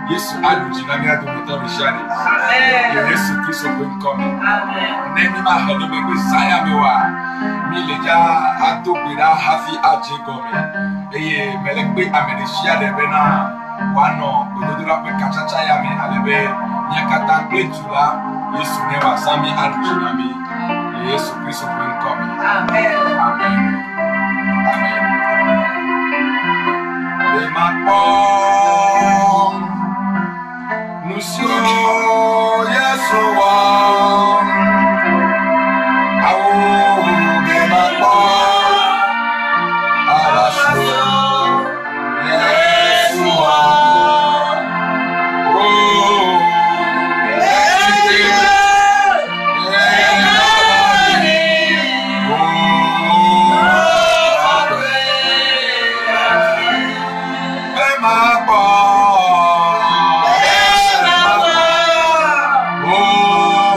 Yesu alujinami adomoto mishani. Yesu Kristo kome. Neni ma hadi me Messiah mewa. Mi leja atobira hafi aje gome. Eye melekbe amenishia de bena wano ododora pe kachacha ya me alebe nyakata kletula. Yesu newa sami alujinami. Yesu Kristo kome. Amen. Amen. Amen. De ma Monsieur Yeshua, Oh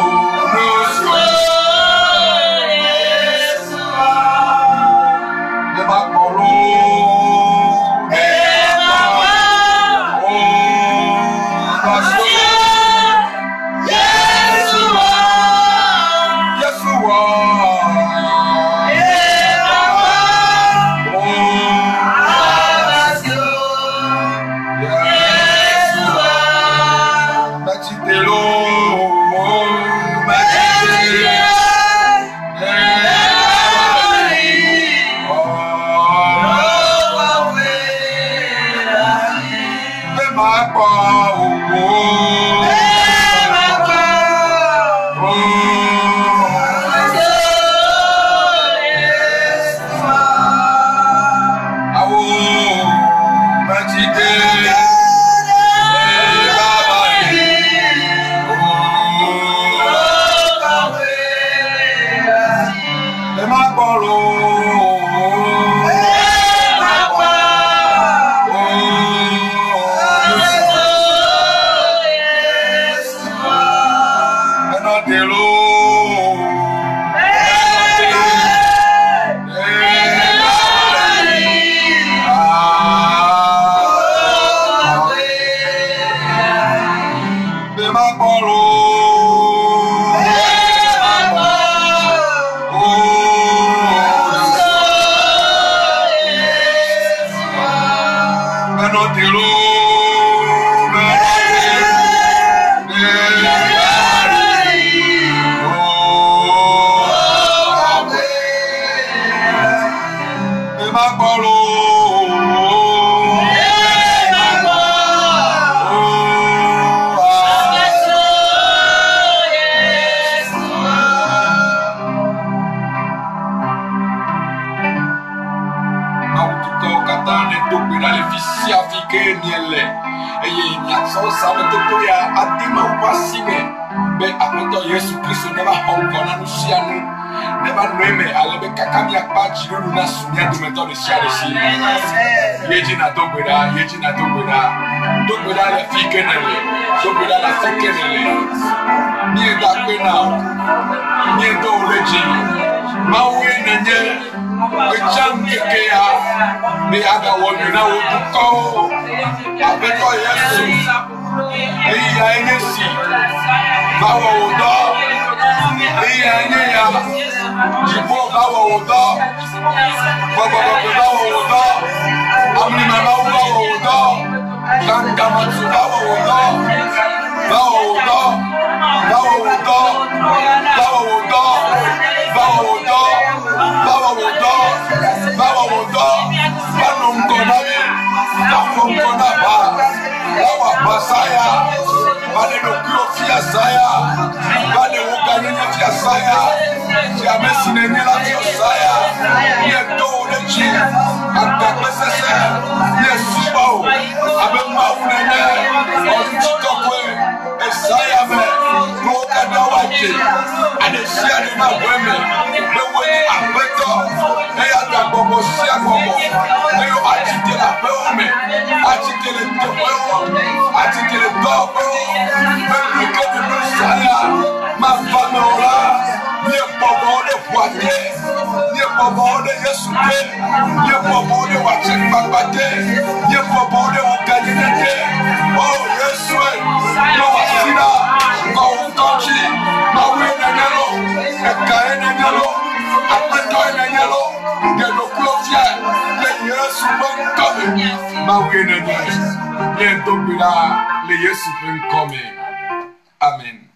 Amen.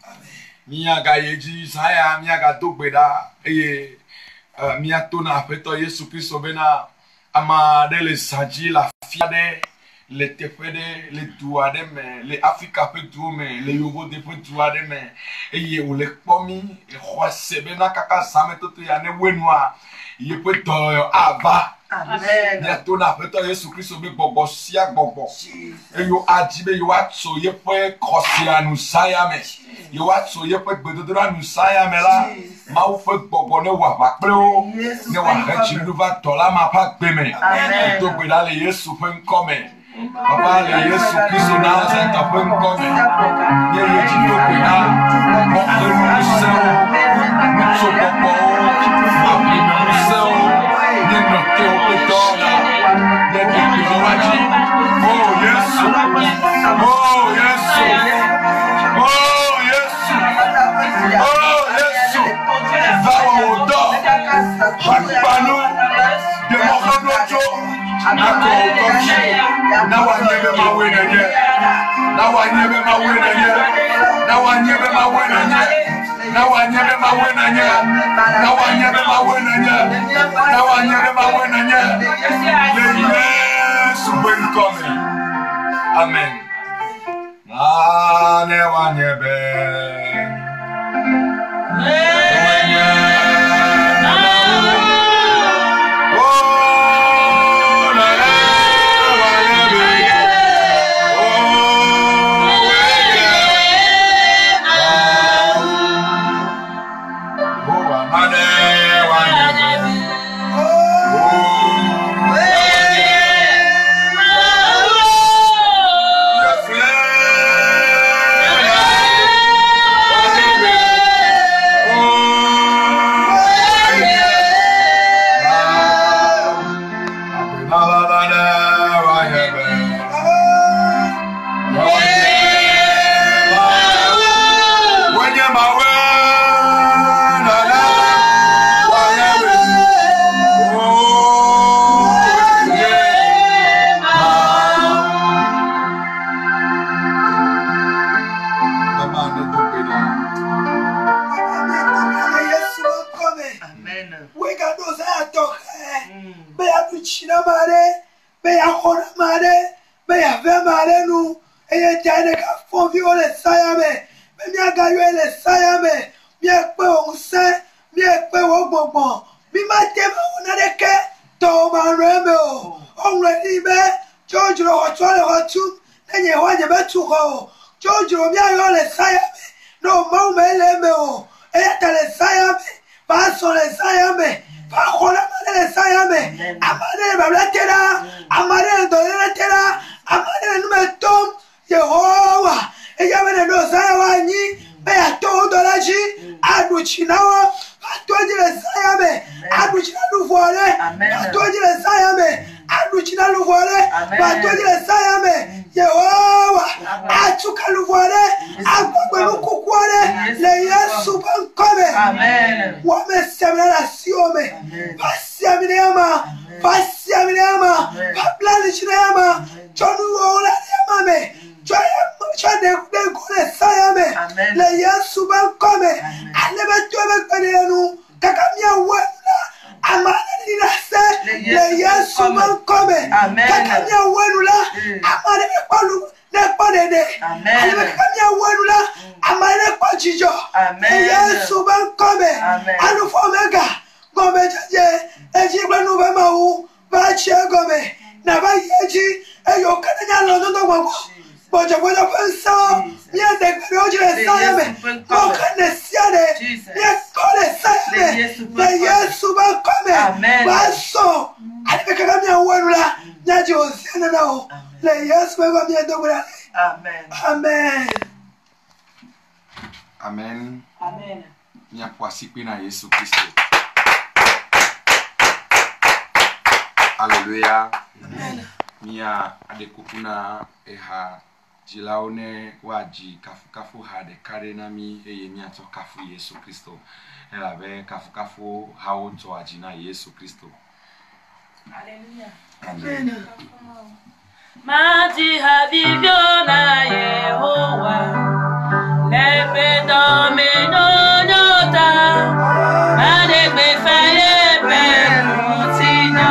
Miaga yeji saya miaga dogbeda eye miatona feto Yesu Kristo bena ama de le saji la fiade le tefede le duade me le Afrika pe duome le yobo de pe duade me eye o le pomi e khwase bena kaka sameto ya ne wenwa ye pe to ava. Amen. Miatona feto Yesu Kristo be gbogbo sia gbogbo eyo ajibe yo atso ye pe kosia nu saya me yo atso ye pe gbedodora nu saya me la ma wo fe gbogbo ne wa pa pe o ne wa hechi nu va tola ma pa gbe me to gbe da le Yesu fe nkome Papa le Yesu Kristo na se ta fe nkome ye ye ji to gbe da mo pe nu se o so gbogbo ma pe nu se o ni no ke o pe tola ye ke ki o wa ji oh Yesu oh Yesu oh Yesu oh Yesu vawo do hakpanu de mo kodojo ako otoji na wa nyebe ma we na ye na wa nyebe ma we na ye na wa nyebe ma we na ye na wa nyebe ma we na ye na wa nyebe ma we na ye na wa nyebe ma we na ye le Yesu ben come amen na ne wa nyebe be ya duchina mare be ya khona mare be ya ve mare nu eye jane ka fon vi ole sayame be mi aga yo ele sayame mi pe ohun se mi pe wo gbongbon mi ma je ma wona de ke to ma re me o ohun re ni be jojo o to le o tu enye wa je be tu ko jojo mi ayo le sayame no ma me le me o eye tele sayame ba so le sayame ba khona ma le sayame amane ba la tera amane do le tera amane nu me tom Yehowa eye me no sayawa ni be ato do la ji aduchinawo atojile sayame aduchina luvore atojile sayame aduchina luvore atojile sayame Yehowa atuka luvore agbegbe kukwore le Yesu bankome amen wa me semna la siome pasiaminema pasiaminema paplani chinema chonu ola yamame chade kule sayame le Yesu bankome alebe tobe kwenenu kakamia wena amana nilase le Yesu bankome kakamia wenula amana nekwalu nekwadede alebe kakamia wenula amana nekwajijo le Yesu bankome alufu omega gome jaje eji gbenu be mawu ba che gome na ba yeji eyo kananya lododo gbogbo Boja pensa, mia de gbere sayame, o kane siade, mia kole sayame, le Yesu ba kome, ba so, alibe kaka mia wenula, nyaji osiana na o, le Yesu ba mia dogura. Amen. Amen. Amen. Amen. Mia kwasipi na Yesu Kristo. Hallelujah. Amen. Mia adekupuna eha jilaone waji kafu hade kare na mi eye mi ato kafu Yesu Kristo elabe kafu hawo to ajina Yesu Kristo. Hallelujah. Amen. Mati habibyo na Yehowa lepe domino nyota adegbe faye pe mutinya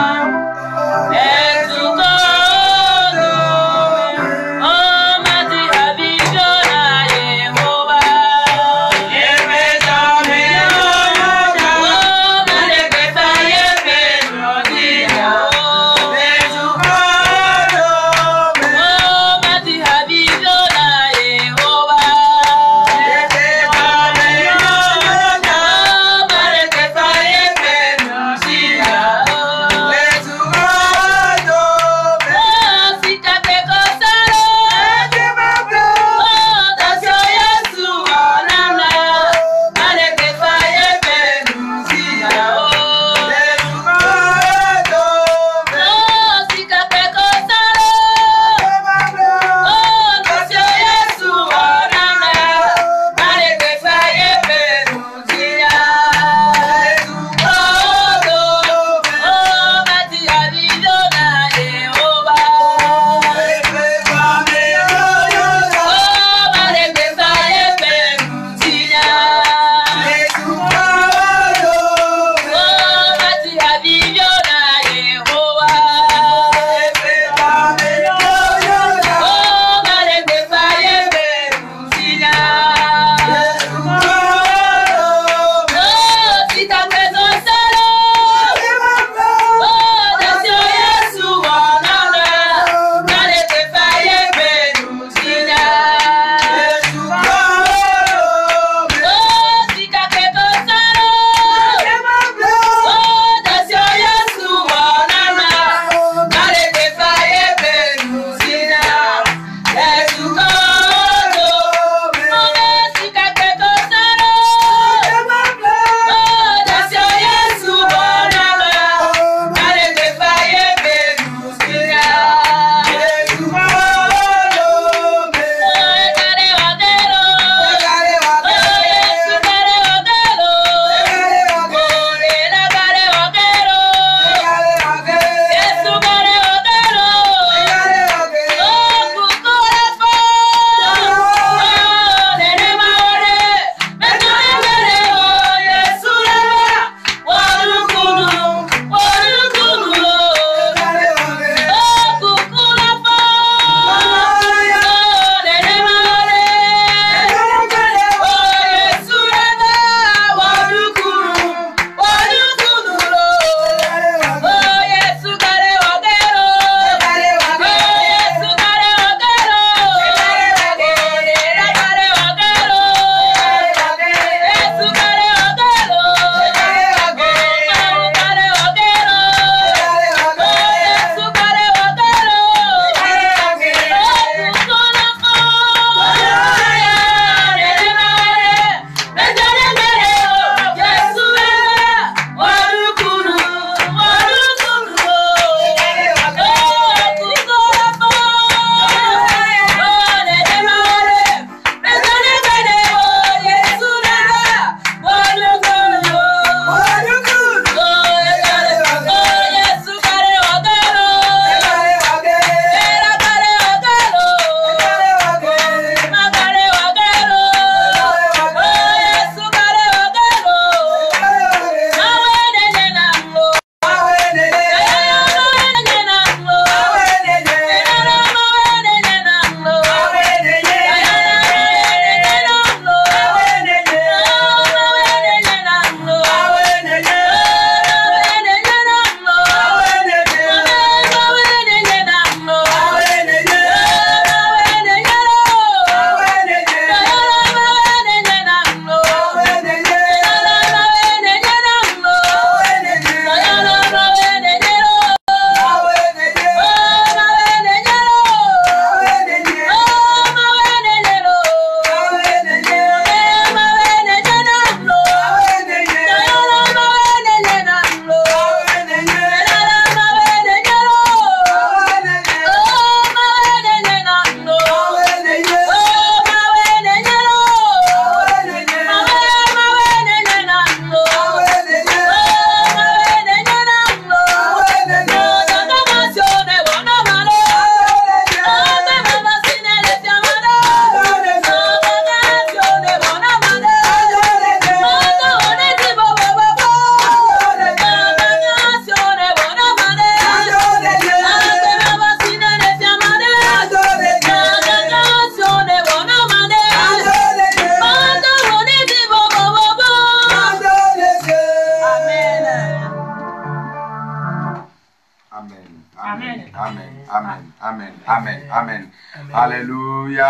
Amen. Amen. Amen. Amen. Amen. Amen. Amen. Hallelujah.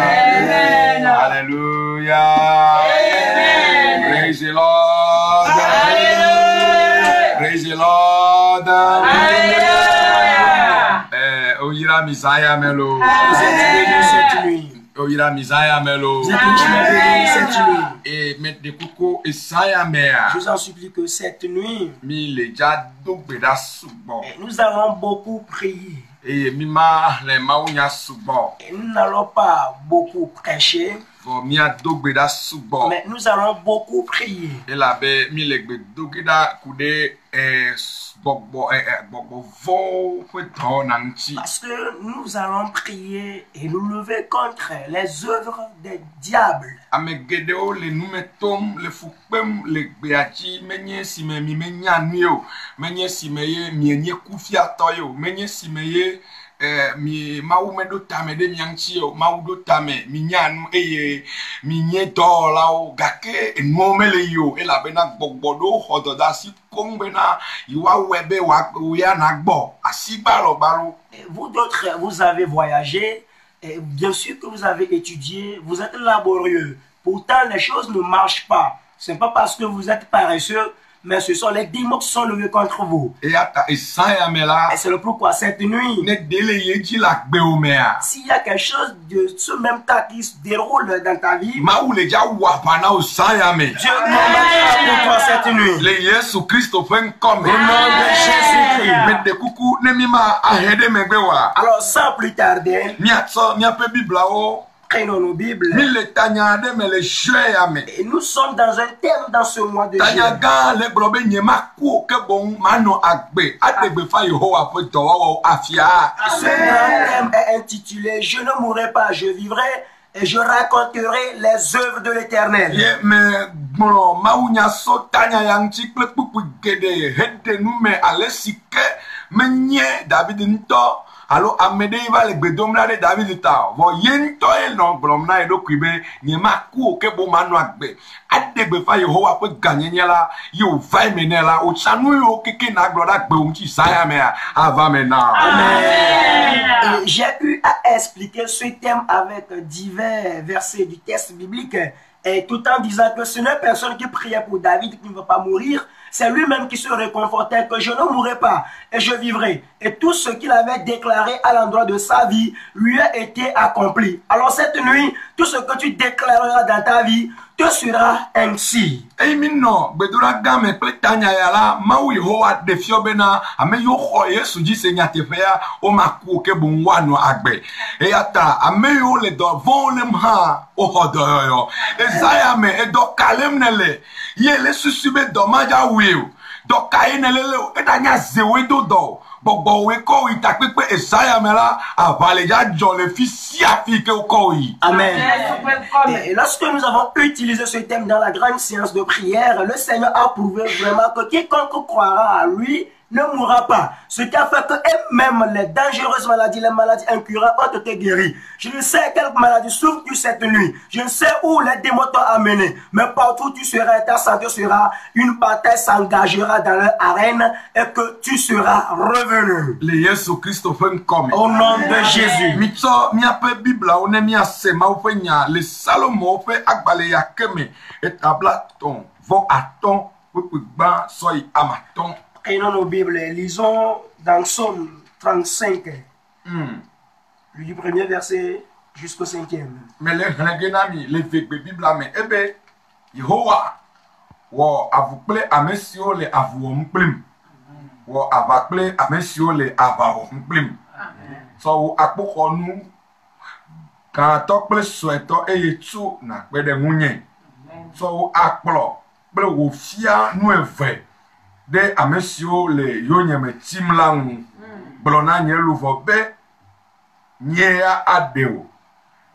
Amen. Hallelujah. Amen. Praise the Lord. Hallelujah. Praise the Lord. Hallelujah. Oyira Messiah Melo. Vous êtes bénis cette nuit. Oyira Messiah Melo. Vous êtes bénis cette nuit. Et met de kuko Isaiah Mea. Je vous en supplie que cette nuit, Mi le ja dogbeda sugbon. nous allons beaucoup prier. Et mi ma le maunya sugbon. Et nous n'allons pas beaucoup prêcher, For mi a dogbeda sugbon. mais nous allons beaucoup prier. Et la be mi le gbe dogbeda kude gbogbo vo fwe ton nangchi. Parce que nous allons prier et nous lever contre les œuvres des diables. Ame gedeo le numetom le fukpem le gbeachi menye si me mi menya nuyo menye si meye mienye kufia toyo menye si meye mi mawu me do tame de mianchi o mawu do tame mi nyanu eye mi nye dola o gake enmo mele yo ela bena gbogbodo hododa si kongbena iwa webe wa ya na gbo asibalo balo. Et vous d'autres, vous avez voyagé, et bien sûr que vous avez étudié, vous êtes laborieux. Pourtant, les choses ne marchent pas. Ce n'est pas parce que vous êtes paresseux, mais ce sont les démons qui sont levés contre vous. Et ata Isaiah mela Et c'est le pourquoi cette nuit, ne dele yeji la gbeomea. s'il y a quelque chose de ce même temps qui se déroule dans ta vie, Mawu le ja wapana o Isaiah me. Dieu combattra pour toi cette nuit. Le Yesu Christo fen come. Au nom de Jésus-Christ. Me de kuku ne mi ma ahede megbewa. Alors sans plus tarder, Mi atso mi ape bibla o. prenons nos Bibles. Mi le tanya de me le shwe ya me. Et nous sommes dans un thème dans ce mois de Tanya juillet. ga le globe nyema ku ke bon mano agbe. Adegbe fa Yehowa fo dowo afia. Ce grand thème est intitulé « Je ne mourrai pas, je vivrai et je raconterai les œuvres de l'Éternel Ye me gboro mawunya so tanya yang chi kple kpukpu gede hede nu me ale sike menye David nto alo amede va le gbedom la de David ta vo ye nto e no gblom na e do kwibe nye ma ku o ke bo manu agbe adegbe fa Yehowa pe ganyenye la yo vai menela o chanu yo keke na gloda gbe un chi saya me ava me na. ». Et j'ai eu à expliquer ce thème avec divers versets du texte biblique, et tout en disant que ce n'est personne qui priait pour David qui ne va pas mourir, c'est lui-même qui se réconfortait que je ne mourrai pas et je vivrai. Et tout ce qu'il avait déclaré à l'endroit de sa vie lui a été accompli. Alors cette nuit, tout ce que tu déclareras dans ta vie te sera ainsi. Ei mi no gbedora game kple tanya ya la mawu Yehowa de fio bena ame yo xɔ Yesu dzi se nyateƒea o ma ku ke bo wano agbe eyata ame yo le dɔ vɔn lem hã o xɔ dɔyɔyɔ Isaiah me edɔ kalem ne le ye le susu be dɔ ma dza wui o dɔ ka ye ne le le o eda nya zewe do dɔ gbɔgbɔ we kɔ yi takpekpe Isaiah me la avale dza dzɔ le fi sia fi ke wokɔ yi. Amen. Et lorsque nous avons utilisé ce thème dans la grande séance de prière, le Seigneur a prouvé vraiment que quiconque croira à lui ne mourra pas. Ce qui a fait que même les dangereuses maladies, les maladies incurables ont été guéries. Je ne sais quelle maladie souffres-tu cette nuit. Je ne sais où les démons t'ont amené. Mais partout où tu seras, ta santé sera, une bataille s'engagera dans leur arène et que tu seras revenu. Le Yesu Christo fen come. Au nom de Jésus. Mitsɔ miaƒe Biblia wo ne miase Mawu ƒe nya le Salomo ƒe agbale ya ke me etabla 3:8 kpekpegba sɔ yi amatɔ̃. Prenons nos Bibles et lisons dans Psaume 35, du premier verset jusqu'au 5e. Me le hlẽ ge na mi le vegbe Biblia me ebe Yehowa wɔ avu kple ame siwo le avu wɔm kplim wɔ ava kple ame siwo le ava wɔm kplim sɔ wo akpoxɔnu gãtɔ kple suetɔ eye tso nakpe ɖe ŋunye sɔ wo akplɔ kple wo fia nu eve ɖe ame siwo le yonyeme tim la ŋu gblɔ na nye luʋɔ be nyea aɖe o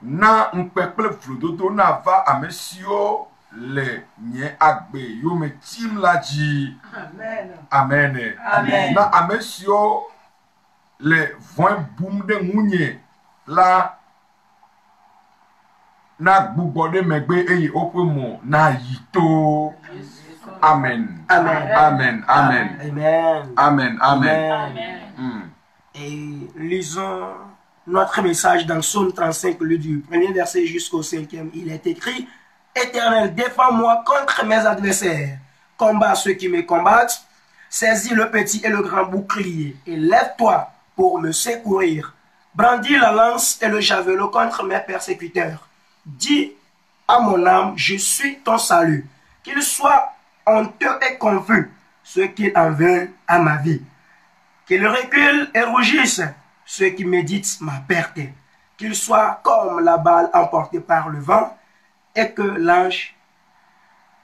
na ŋukpe kple vlododo nava ame siwo le nye agbe yome tim la dzi. Amen. Na ame siwo le vɔ̃e bum ɖe ŋunye la na gbugbɔ ɖe megbe eye woƒe mo na yi to. Amen. Amen. Amen. Amen. Amen. Amen. Amen. Amen. Mm. Et lisons notre message dans Psaume 35, le du premier verset jusqu'au 5e. Il est écrit: Éternel, défends-moi contre mes adversaires. Combat ceux qui me combattent. Saisis le petit et le grand bouclier et lève-toi pour me secourir. Brandis la lance et le javelot contre mes persécuteurs. Dis à mon âme, je suis ton salut. Qu'ils soient honteux et confus ceux qui en veulent à ma vie. Qu'ils reculent et rougissent ceux qui méditent ma perte. Qu'ils soient comme la balle emportée par le vent et que l'ange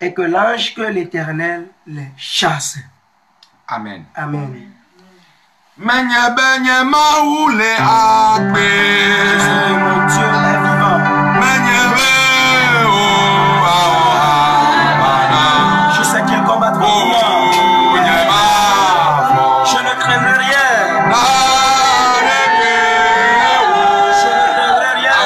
que l'Éternel les chasse. Amen. Amen. Menye benye maoule akpe. Mon Dieu est vivant. Menye be o abana. Je sais qu'il combattra pour moi. O nyema. Je ne craindrai rien. Na rebe o. Je ne craindrai rien.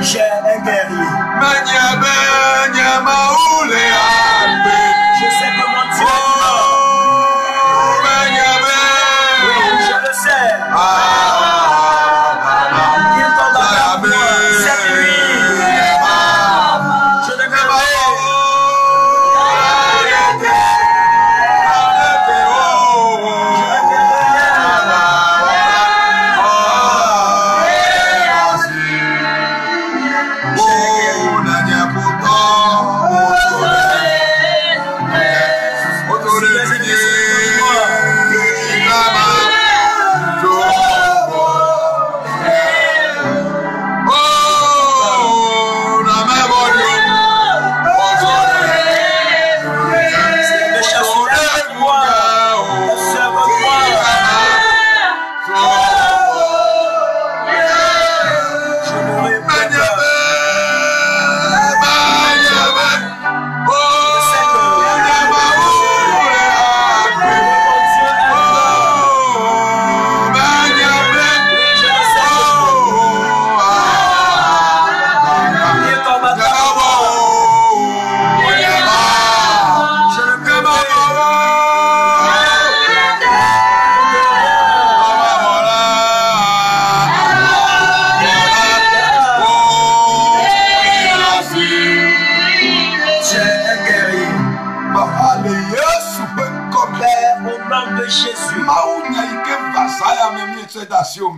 J'ai un guerrier. Je sais que mon Dieu est vivant. Oui, je le sais. Il combattra pour moi. C'est lui. Je ne craindrai rien.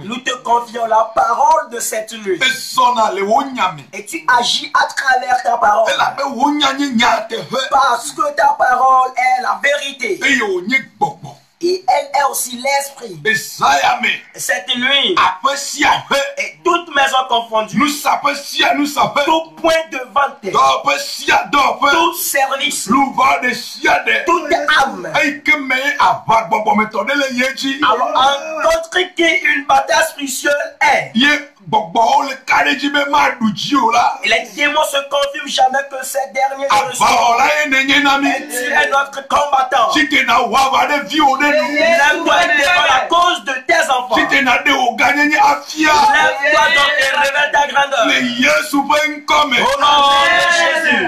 Nous te confions la parole de cette nuit. Et tu agis à travers ta parole. Parce que ta parole est la vérité. Et elle est aussi l'esprit. Cette nuit, et toutes maisons confondues, tout point de vente, tout service, toute âme. Alors, en d'autres qui une bataille spirituelle est. Et les démons se confirment jamais que ces derniers et tu es notre combattant. Lève-toi et défends la cause de tes enfants. Lève-toi donc et révèle ta grandeur. Au nom de Jésus.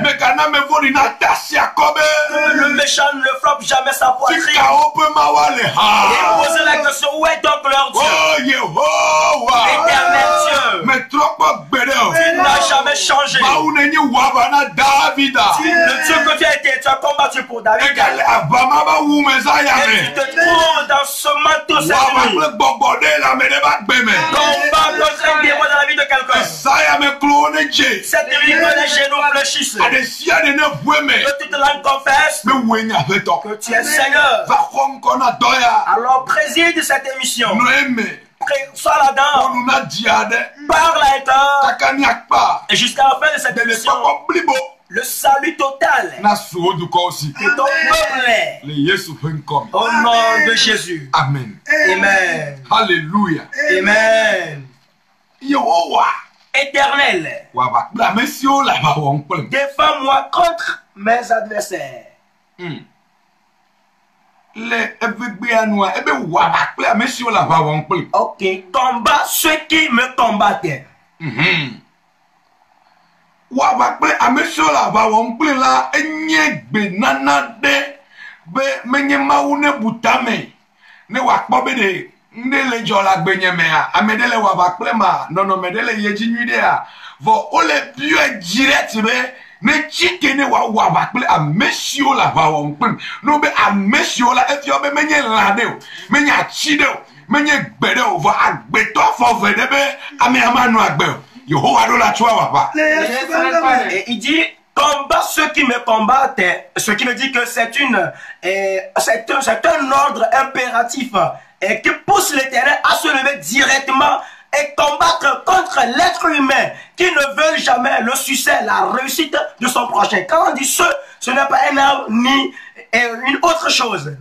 Que le méchant ne frappe jamais sa poitrine. Et poser la question, où est donc leur Dieu? Éternel Dieu. Tu n'as jamais changé. Le Dieu que tu as été, tu as combattu pour David. Et tu te trouves dans ce manteau cette nuit. Combat contre un démon dans la vie de quelqu'un. Cette nuit, que les genoux fléchissent. Que toute langue confesse que tu es Seigneur. Alors préside cette émission. Sois là-dedans. Parle à l'État. Et jusqu'à la fin de cette émission, le salut total que ton peuple est. Au nom de Jésus. Amen. Amen. Alléluia. Amen. Éternel, défends-moi contre mes adversaires. Ok, combat ceux qui me combattent. Wabakple amesio la ba wonple la enye gbe nana de be menye mawu ne butame ne wakpo be de nde le jola gbe nyeme a amedele wabakple ma nono medele yeji nyude a vo ole bio direct be ne chike ne wabakple amesio la ba wonple no be amesio la efio be menye lade o menye achide o menye gbede o vo agbeto fo vede be ame amanu agbe o Et il dit, combat ceux qui me combattent, ce qui me dit que c'est un ordre impératif et qui pousse l'Éternel à se lever directement et combattre contre l'être humain qui ne veut jamais le succès, la réussite de son prochain. Quand on dit ce n'est pas un arbre ni une autre chose.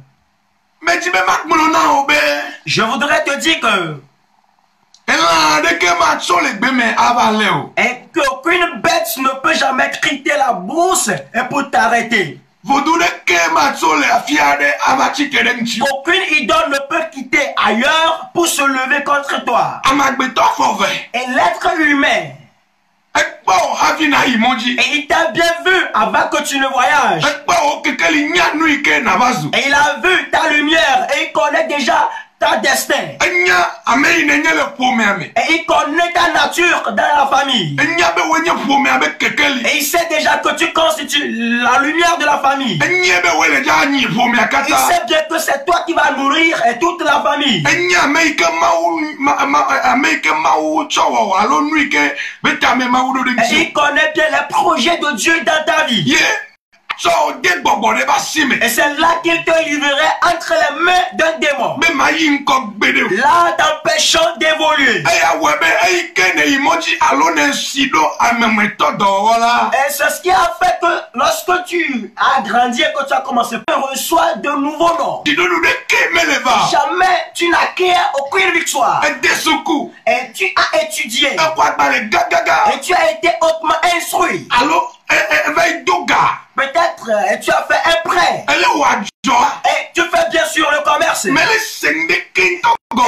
Je voudrais te dire que et qu'aucune bête ne peut jamais quitter la brousse et pour t'arrêter. Aucune idole ne peut quitter ailleurs pour se lever contre toi. Et l'être humain, et il t'a bien vu avant que tu ne voyages. Et il a vu ta lumière et il connaît déjà ta destin. Et il connaît ta nature dans la famille. Et il sait déjà que tu constitues la lumière de la famille. Il sait bien que c'est toi qui vas nourrir et toute la famille. Et il connaît bien les projets de Dieu dans ta vie. Et c'est là qu'il te livrerait entre les mains d'un démon, là t'empêchant d'évoluer. Et c'est ce qui a fait que lorsque tu as grandi et que tu as commencé, tu reçois de nouveaux noms. Jamais tu n'acquiers aucune victoire. Et tu as étudié. Et tu as été hautement instruit. Peut-être tu as fait un prêt. Et tu fais bien sûr le commerce.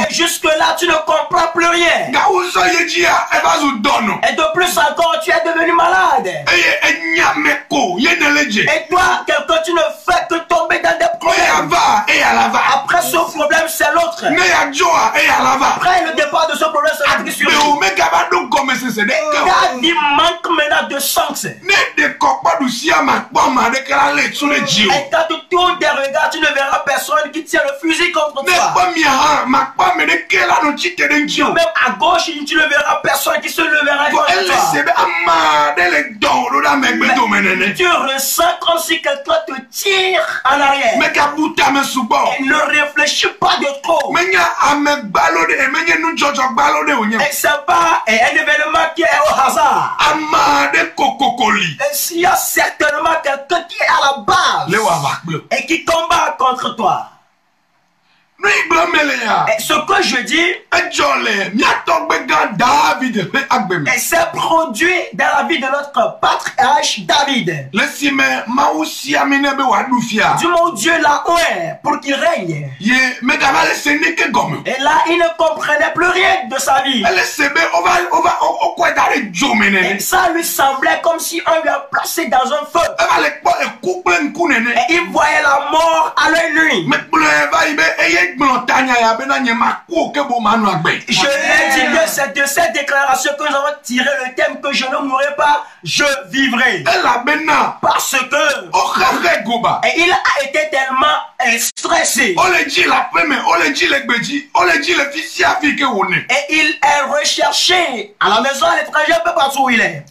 Et jusque-là, tu ne comprends plus rien. Et de plus encore, tu es devenu malade. Et toi, quelqu'un, tu ne fais que tomber dans des problèmes. Après ce problème, c'est l'autre. Après le départ de ce problème, c'est l'autre qui surgit. Car il manque maintenant de sens. Et quand tu tournes des regards, tu ne verras personne qui tient le fusil contre toi. Même à gauche, tu ne verras personne qui se levera contre toi. Mais tu ressens comme si quelqu'un te tire en arrière. Et ne réfléchis pas de trop. Et c'est pas un événement qui est au hasard. Et s'il y a certainement quelqu'un qui est à la base et qui combat contre toi. Et ce que je dis, et c'est produit dans la vie de notre patriarche David. Du mon Dieu l'a oué pour qu'il règne. Et là, il ne comprenait plus rien de sa vie. Et ça lui semblait comme si on lui a placé dans un feu. Et il voyait la mort à l'œil nu. Je l'ai dit que c'est de cette déclaration que nous avons tiré le thème que je ne mourrai pas, je vivrai. Parce que et il a été tellement stressé. Et il est recherché à la maison, à l'étranger, un peu partout où il est.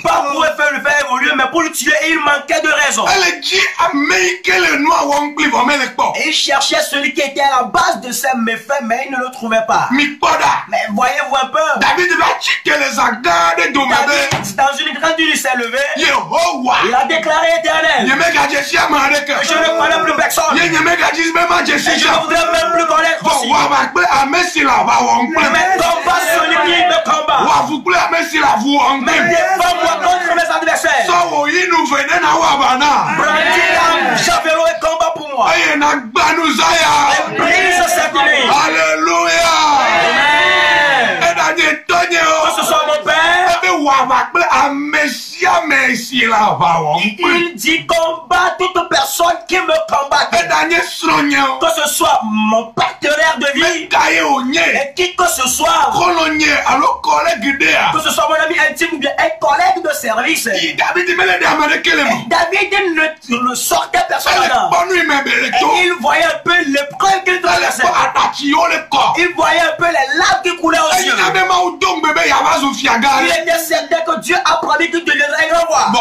Pas pour le faire évoluer, mais pour le tuer, il manquait de raison. Et il cherchait celui qui était à la base de ses méfaits, mais il ne le trouvait pas. Mais voyez-vous un peu, David, dans une grande nuit, il s'est levé. Il a déclaré Éternel, je ne connais plus personne. Et je ne voudrais même plus connaître aussi. Mais combat celui qui me combat. Mais défends-moi contre mes adversaires. Brandis la javelot et combat pour moi. Et brise cette nuit. Alléluia. Amen. Il dit combat toute personne qui me combat. Que ce soit mon partenaire de vie et qui que ce soit. Que ce soit mon ami intime ou bien un collègue de service. David ne le sortait personne. Et il voyait un peu l'épreuve qu'il traversait. Il voyait un peu les larmes qui coulaient aux yeux. Il était certain que Dieu a promis qu'il deviendrait un grand roi.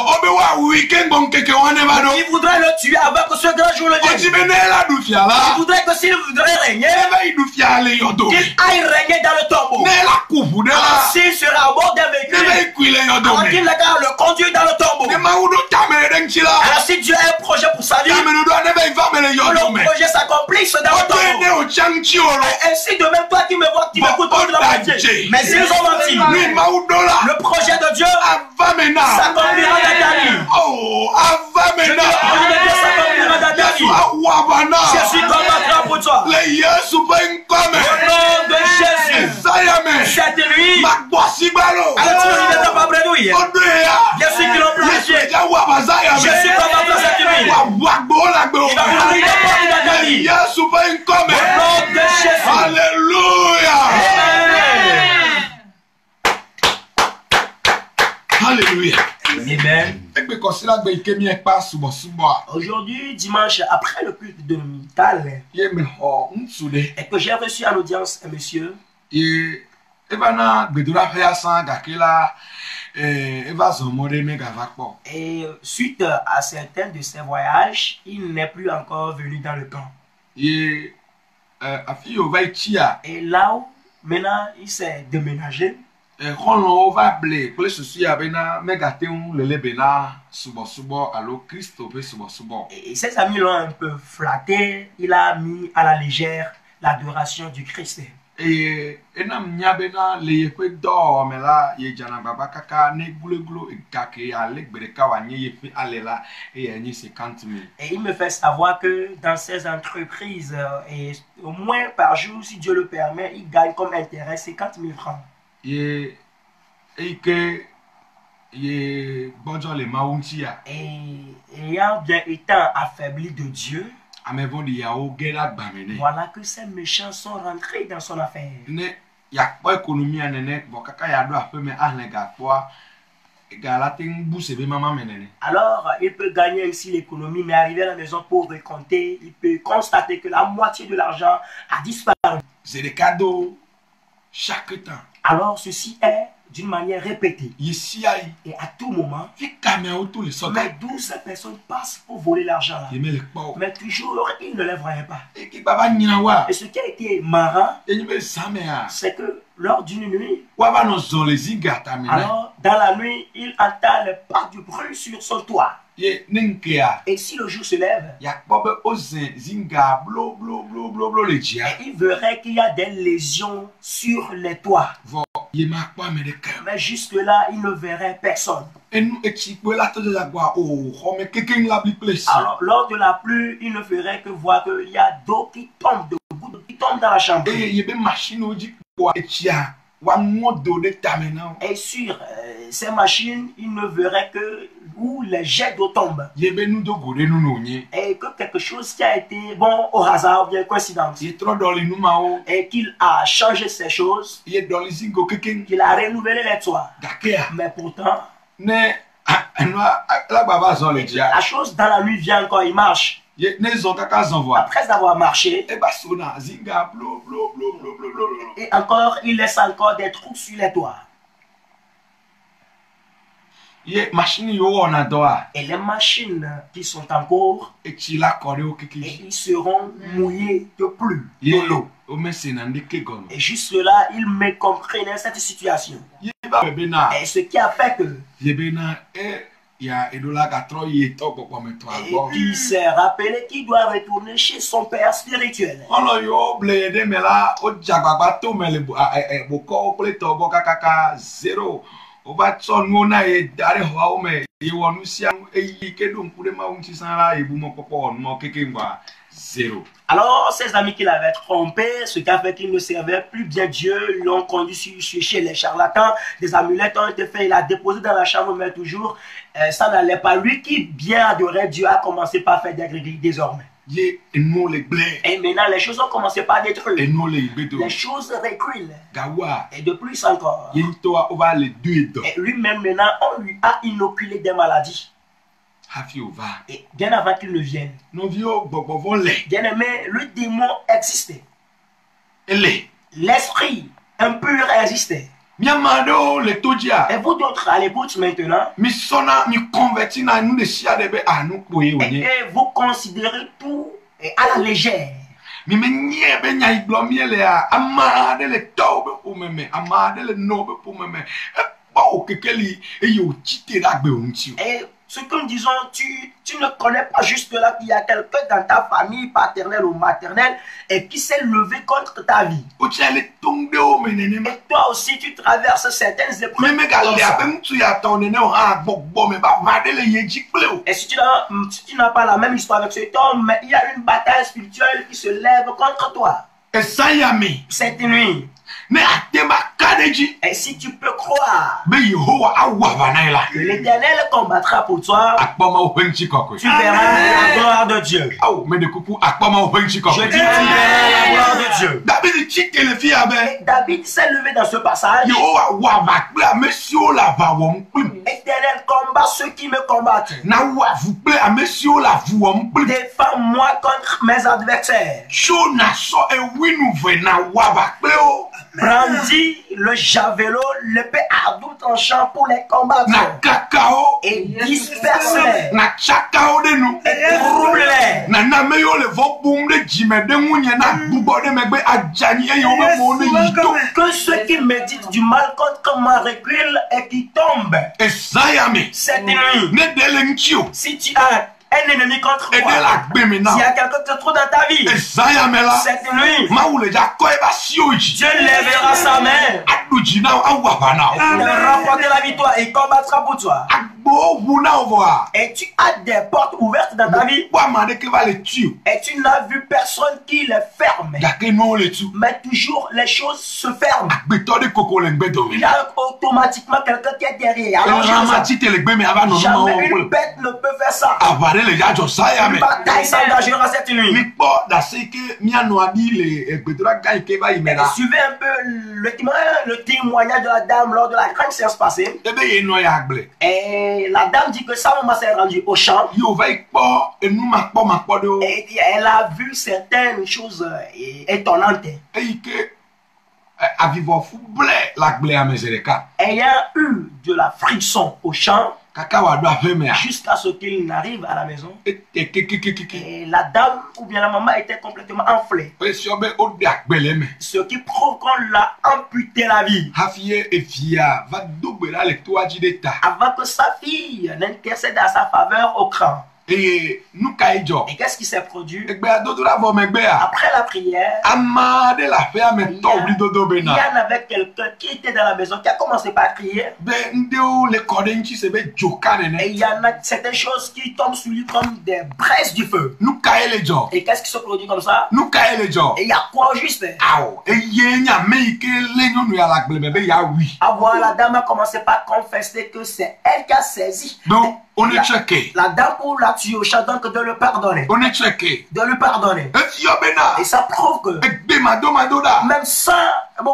Il voudrait le tuer avant que ce grand jour le vienne. Il voudrait que s'il voudrait régner, qu'il aille régner dans le tombeau. Alors s'il sera à bord d'un véhicule, alors qu'il n'a qu'à le conduire dans le tombeau. Alors si Dieu a un projet pour sa vie, que le projet s'accomplisse dans le tombeau. Ainsi de même toi qui me vois, qui m'écoutes, mais ils ont menti. Le projet de Dieu s'accomplira dans ta vie. Le projet de Dieu s'accomplira dans ta vie. Je suis combattant pour toi. Au nom de Jésus, cette nuit, alors tu ne viendras pas bredouiller. Je suis qui l'ont planifié. Je suis combattant cette nuit. Il va ouvrir des portes dans ta vie. Au nom de Jésus. Alléluia. Alléluia. Amen. Aujourd'hui, Aujourd'hui, dimanche, après le culte dominical, et que j'ai reçu en audience un monsieur, et suite à certains de ses voyages, il n'est plus encore venu dans le camp. Et là où maintenant il s'est déménagé, et ses amis l'ont un peu flatté, il a mis à la légère l'adoration du Christ. Et il me fait savoir que dans ses entreprises, et au moins par jour, si Dieu le permet, il gagne comme intérêt 50 000 francs. Et ayant bien étant affaibli de Dieu, voilà que ces méchants sont rentrés dans son affaire. Alors, il peut gagner ici l'économie, mais arriver à la maison pour récolter, il peut constater que la moitié de l'argent a disparu. C'est des cadeaux chaque temps. Alors, ceci est d'une manière répétée. Et à tout moment, mais 12 personnes passent pour voler l'argent là. Mais toujours, ils ne les voyaient pas. Et ce qui a été marrant, c'est que lors d'une nuit, alors dans la nuit, il entend les pas du bruit sur son toit. Et si le jour se lève, et il verrait qu'il y a des lésions sur les toits. Mais jusque là, il ne verrait personne. Alors, lors de la pluie, il ne ferait que voir qu'il y a d'eau qui tombe, de gouttes qui tombent dans la chambre. Et sur ces machines, il ne verrait que où les jets d'eau tombent. Et que quelque chose qui a été bon au hasard ou bien coïncidence. Et qu'il a changé ces choses. Qu'il a renouvelé les toits. Mais pourtant, la chose dans la nuit vient encore, il marche. Après avoir marché, et encore, il laisse encore des trous sur les toits. Et les machines qui sont en cours, et ils seront mouillés de pluie, de l'eau. Et juste là, il me comprenait cette situation. Et ce qui a fait que et il s'est rappelé qu'il doit retourner chez son père spirituel. Zéro. Alors, ses amis qui l'avaient trompé, ce qui a fait qu'il ne servait plus bien Dieu, l'ont conduit chez les charlatans. Des amulettes ont été faites, il a déposé dans la chambre, mais toujours, ça n'allait pas. Lui qui bien adorait Dieu a commencé par faire des gris désormais. Et nous les blés. Et maintenant, les choses ont commencé par Et détruire. nous les bédos. Les choses reculent. Gawa. Et de plus encore. Yintoa ova les deux dos. Et lui-même, maintenant, on lui a inoculé des maladies. Hafi ova. Et bien avant qu'il ne vienne. Nos vieux bobovon les. Bien aimé, le démon existait. Les. L'esprit impur existait. Miamado le todia. Et vous d'autres, à l'écoute maintenant, Mi sona mi converti na nous de sia de be anu koye onye. et vous considérez tout à la légère. Mi me nye be nya iglo miele a ama de le to be pour meme, ama de le no be pour meme. Ba o kekeli e yo chite la gbe onti. Et ce que nous disons, tu ne connais pas juste là qu'il y a quelqu'un dans ta famille paternelle ou maternelle et qui s'est levé contre ta vie. O tia le tonde o menene ma. Et toi aussi, tu traverses certaines épreuves. Me ga comme le ça. abe mtu ya tonde ne o ha gbogbo me ba ma de le ye jikple o. Et si tu n'as pas la même histoire avec cet homme, mais il y a une bataille spirituelle qui se lève contre toi. E sayami. Cette nuit. Ne atema kadeji. Et si tu peux croire Be Yehowa awa banaila. que l'Éternel combattra pour toi, Akpoma o penchi kokwe. tu verras la gloire de Dieu. Aw me de kuku akpoma o penchi Je kokwe. dis, tu verras la gloire de Dieu. David chite le fi abe. Et David s'est levé dans ce passage. Yehowa wa ba kple mesio la va wom plim. Éternel, combat ceux qui me combattent. Na wa vu kple mesio la vu wom plim. Défends-moi contre mes adversaires. Sho na so e winu ve na wa ba kple o. Brandis le javelot, l'épée à double tranchant pour les combattre. Na kakao. Et disperse-les. Na chakao de nou. Et trouble-les. Na na me yo le vo boum de jime de munye na bubo de megbe ajani e yo be mo ne yito. Que ceux qui méditent du mal contre moi reculent et qui tombent. E sayami. Cette nuit, Ne dele nchio. si tu as un ennemi contre E de toi, la gbe me na. s'il y a quelqu'un qui te trouve dans ta vie, E sayami la. cette nuit, Ma wule ja ko e ba sioji. Dieu lèvera sa main. Aduji na awa bana. Il remportera la victoire et combattra pour toi. Agbo wuna over. Et tu as des portes ouvertes dans ta vie Wa ma de ke va le tue. et tu n'as vu personne qui les ferme. Gake no le tu. Mais toujours les choses se ferment. Agbeto de koko le gbe do Il y me. a automatiquement quelqu'un qui est derrière. E Alors, ramati te le gbe me aba no no jamais ma une wo. bête ne peut faire ça. Avare le ja jo sayami. Une bataille s'engagera cette Mi nuit. po da se ke mi anu adi le egbedora ga ke ba Et imela. suivez un peu le témoignage de la dame lors de la grande séance passée. Ebe ye no ya agble. Et la dame dit que sa maman s'est rendue au champ. Yo va ikpo enu ma kpo de o. Et elle a vu certaines choses étonnantes. Eyi ke avivo fu ble la gble a mezereka. Ayant eu de la friction au champ Kaka wa do afe me a. jusqu'à ce qu'il n'arrive à la maison. E ke. Et la dame ou bien la maman était complètement enflée. O si obe o de agbele me. Ce qui prouve qu'on l'a amputé la vie. Hafie efia va dogbera le toaji de ta. Avant que sa fille n'intercède à sa faveur au cran. Eye nou ka ijo. Et qu'est-ce qui s'est produit? Egbe adodora vo megbe a. Après la prière, Ama de la fe a me to bri dodo il y bena. en avait quelqu'un qui était dans la maison qui a commencé par crier. Be nde o le kode nchi se be joka Et nene. il y en a certaines choses qui tombent sur lui comme des braises du feu. Nou ka ele jo. Et qu'est-ce qui se produit comme ça? Nou ka ele jo. Et il y a quoi au juste? Awo. Eye nya me ike le nyonu ya la gble me be ya wi. Avoir la dame a commencé par confesser que c'est elle qui a saisi. Donc on est La- checké. La dame pour la tuer au champ, donc de le pardonner. On est checké. De lui pardonner. Efio bena. Et ça prouve que Egbe mado da. même sans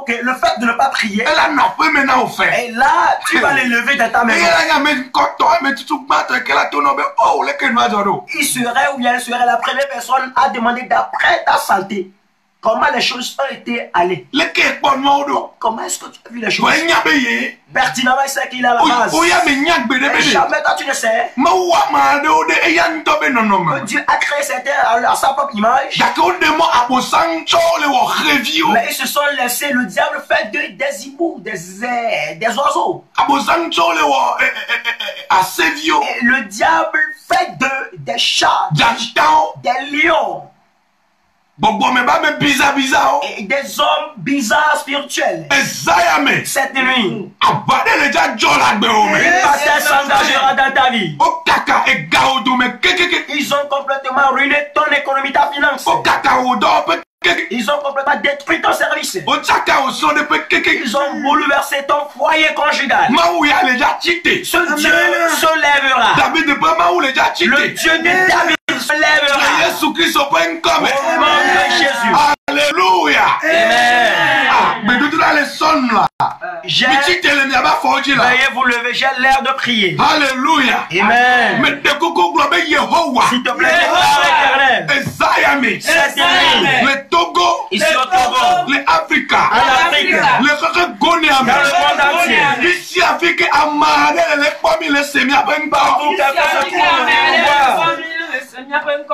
le fait de ne pas prier, Elle a na fe mena o fe. et là, tu vas l'élever dans ta Eye maison. la nya me koto me tutu gbato e ke la tono be oh le ke no ajoro. Il serait ou bien elle serait la première personne à demander d'après ta santé. Comment les choses ont été allées. Le ke po no do. Comment est-ce que tu as vu les To choses? enya be ye. Pertinemment, il sait qu'il a la base. O ya me nya gbe de Et be de. jamais toi tu ne sais Ma wa ma de o de e ya nto be no no que ma. Dieu a créé cette terre à sa propre image. Jake o de mo abosan cho le wo review. Mais ils se sont laissés, le diable fait des hiboux, des oiseaux. Abosan cho le wo asevio. Et le diable fait des chats, Jantan. des lions Gbogbo me ba me biza o. et des hommes bizarres spirituels. Esaya me. Cette nuit, Abade le ja jo la gbe o me. une bataille s'engagera dans ta vie. O kaka e gaodo me kekeke. Ils ont complètement ruiné ton économie, ta finance. O kaka o do pe keke. Ils ont complètement détruit ton service. O chaka o son de pe keke. Ils ont bouleversé ton foyer conjugal. Maou ya le ja chite. Ce Dieu se lèvera. David de pas maou le ja chite. Le Dieu de David se lèvera. Jésus Christ o pe nkome. Au nom de Jésus. Alléluia. Amen. Ah, mais tout là les sons là. J'ai Veuillez vous lever, j'ai l'air de prier. Alléluia. Amen. Mais de coucou globe Yehowa. S'il te plaît, déclare l'éternel. Ezayami. C'est lui. Le Togo. Ici au Togo. Le Africa. En Afrique. Le Kaka Gonéami. Dans le monde entier. Ici Afrique Amade le Kwami le Semia Benga. Partout quelqu'un se trouve.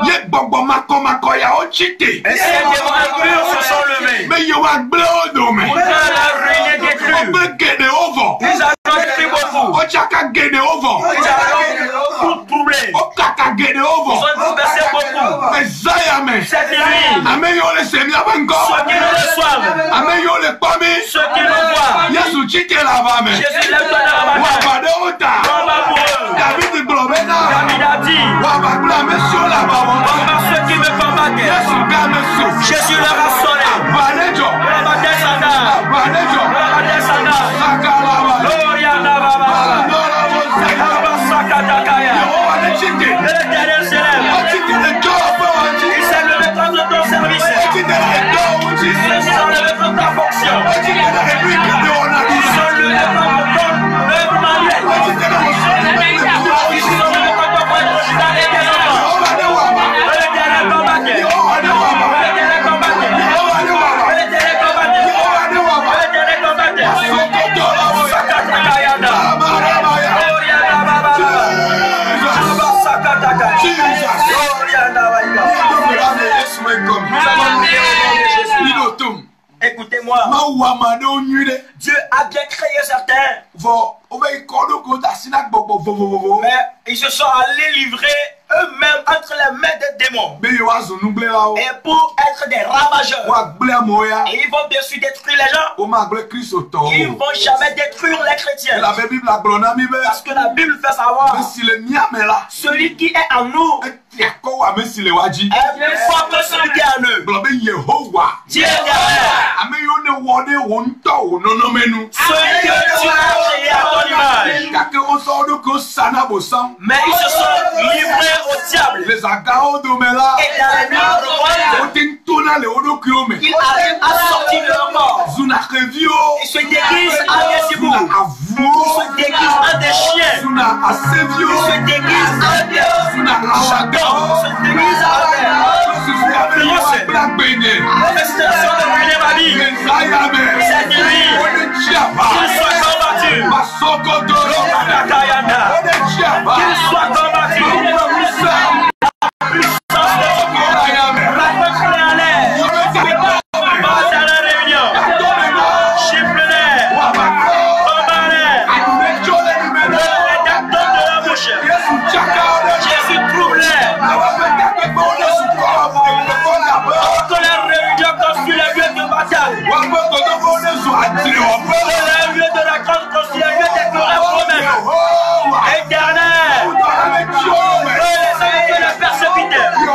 Le Bobo Mako Makoya Ochite. Et ces démons impurs se sont levés. Mais Yehowa Bleodome. Pour la ruiner détruire. Obe Gede Ovo. Ils ont détruit beaucoup. Ochaka Gede Ovo. Ils ont tout troublé. Okaka Gede Ovo. Ils ont bouleversé beaucoup. Ezayami. C'est lui. Amen yo le Semia Benga. Ceux qui nous reçoivent. Amen yo le Kwami. Ceux qui nous voient. Yesu Chite la Vame. Jésus lève toi dans la bataille. Wabade Ota. On va pour eux. David Globena. David a dit. Wabakula Monsieur la Vame. Par ceux qui me combattaient. Yesu Gamesu. Jésus leur a sonné. Banejo. La bataille s'en Banejo. La bataille s'en Sakalaba. Gloria a Baba. Balandora Mosaka. Abasakatakaya. Yehowa ne Chite. Et l'Éternel s'élève. Ochite le Jobe Wachi. Il s'est levé contre ton service. Ochite le Doji. Ils se sont levés contre ta fonction. Ochite le Enrique de Ils Onadisa. sont levés contre ton œuvre manuelle. Ochite le Ils se sont levés contre ton foyer conjugal et tes enfants. Yehowa ne Waba. Et l'Éternel combattait. Yehowa ne Waba. Et l'Éternel combattait. Yehowa ne Waba. Et l'Éternel combattait. Yehowa ne Waba. Et l'Éternel combattait. Sokotola Moya. Sakatakayanda. Amarabaya. Gloria a Baba. Abasakatakaya. Jesus. Gloria a Baba. Nous avons prié au nom de Jésus. Écoutez-moi. Dieu a bien créé certains. Mais ils se sont allés livrer eux-mêmes entre les mains des démons. Et pour être des ravageurs. Et ils vont bien sûr détruire les gens. Ils ne vont jamais détruire les chrétiens. Parce que la Bible fait savoir celui qui est en nous est plus fort que celui qui est en eux. Dieu est derrière. Celui que tu as créé à ton image. Mais ils se sont livrés au diable. Et dans la nuit revoilà, ils arrivent à sortir de leur corps. Ils se déguisent en des hiboux. Ils se déguisent en des chiens. Ils se déguisent en des chacun. Ils se déguisent en des manifestations de ruiner ma vie. C'est lui. Qu'il soit combattu. Qu'il soit combattu. La puissance de Dieu. La peuple en l'air. Passe à la réunion. Chiffre-les. Combat-les. Les dactons de la bouche. Jésus trouve-les. Que les réunions construisent les lieux de bataille. Que les lieux de la grande construisent les lieux des promesses. Éternel. Que les hommes de la persécuter. Que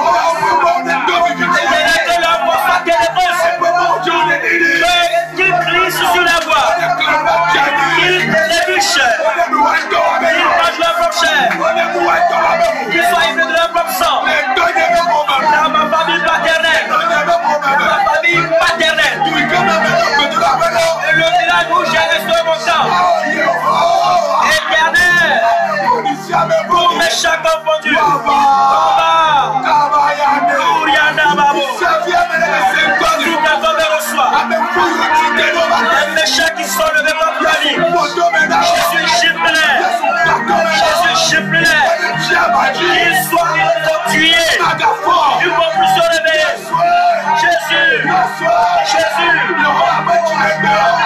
leur voix soit ténébreuse. Qu'ils crient sur la voie. Qu'ils trébuchent. Qu'ils mangent leur propre chair. Qu'ils soient ivres de leur propre sang. Dans ma famille paternelle. Dans ma famille paternelle. Et le village où j'ai resté mon temps. Éternel. Pour mes chats confondus. Combat. Kouriana Babo. Tout quelqu'un me reçoit. Les méchants qui sont levés contre la vie. Jésus chiffre-les. Jésus chiffre-les. Qu'ils soient tués. Ils vont plus se réveiller. Jésus. Jésus.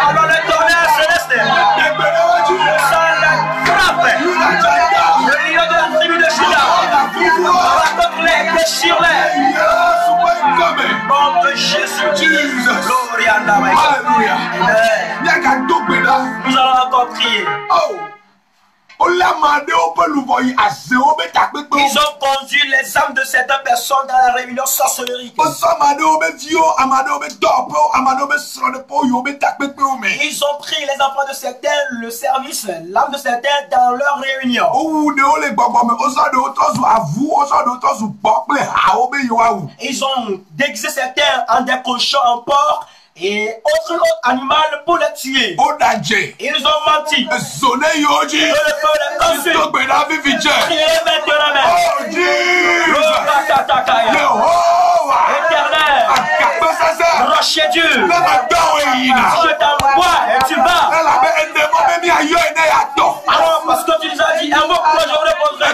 Alors le tonnerre céleste. Le sang la frappe. Le lion de la tribu de Juda. Raconte-les, déchire-les. Nom de Jésus. Gloria a Dieu. Nous allons encore prier. Ils ont conduit les âmes de certaines personnes dans la réunion sorcellerie. Ils ont pris les enfants de certains, le service, l'âme de certains dans leur réunion. Ils ont déguisé certains en des cochons, en porc et autre animal pour les tuer. Ils ont menti. Priez maintenant même. Éternel, rocher Dieu, je t'envoie et tu vas. Alors, parce que tu nous as dit un mot que je vous répondrai.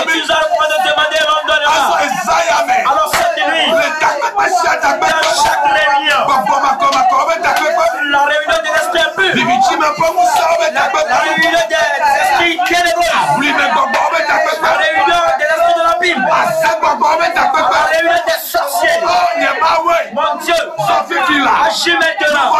Et tu nous as de demander l'ordonnement. Alors cette nuit, dans chaque réunion, la réunion des esprits impurs, la réunion des esprits ténébreux, la réunion des esprits de la Bible, la réunion des sorciers, mon Dieu, agis maintenant.